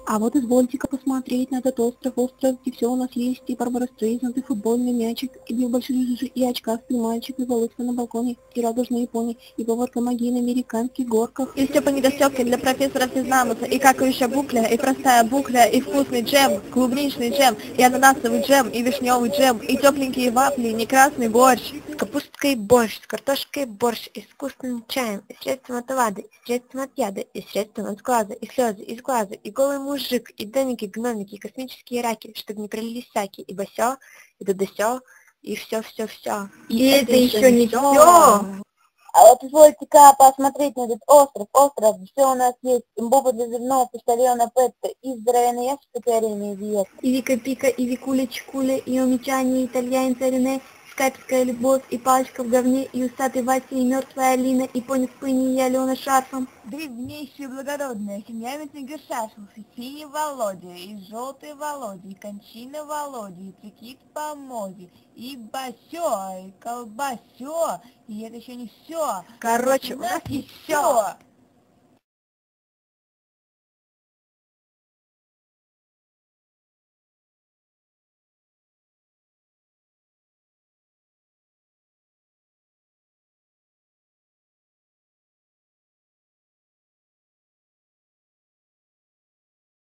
А вот извольте-ка посмотреть на этот остров, где все у нас есть, и Барбара Стрейзанд, и футбольный мячик, и две большие жижи, и очкастый мальчик, и володька на балконе, и радужные пони, и поварка Маги на американских горках. И Степа недостёпки для профессоров незнамота, и какающая букля, и простая букля, и вкусный джем, клубничный джем, и ананасовый джем, и вишневый джем, и тепленькие вафли, и не красный борщ. С капусткой борщ, с картошкой борщ, и с вкусным чаем, и средством от воды, и средством от яда, и средством от сглаза, и слезы из глаза, и голый мужик, и домики, гномики, и космические раки, чтобы не пролились саки, и басё, и додосё, и все. И это еще не все. А вот извольте-ка посмотреть на этот остров, все у нас есть, бомба для зубного, почтальона Петта, и здоровенный ящик с теореме диет. И Вика Пика, и Викуля Чикуля, и Омичане, и итальянца Рене, скайпская любовь, и палочка в говне, и усатый Вася, и мертвая Алина, и пони в пыне, и Алена шарфом. Древнейшая благородная семья Митинга-Шашмов, и синий Володя, и желтый Володя, и кончина Володя, и прикид по моде, и басё, и колбасё, и это еще не все. Короче, у нас есть все.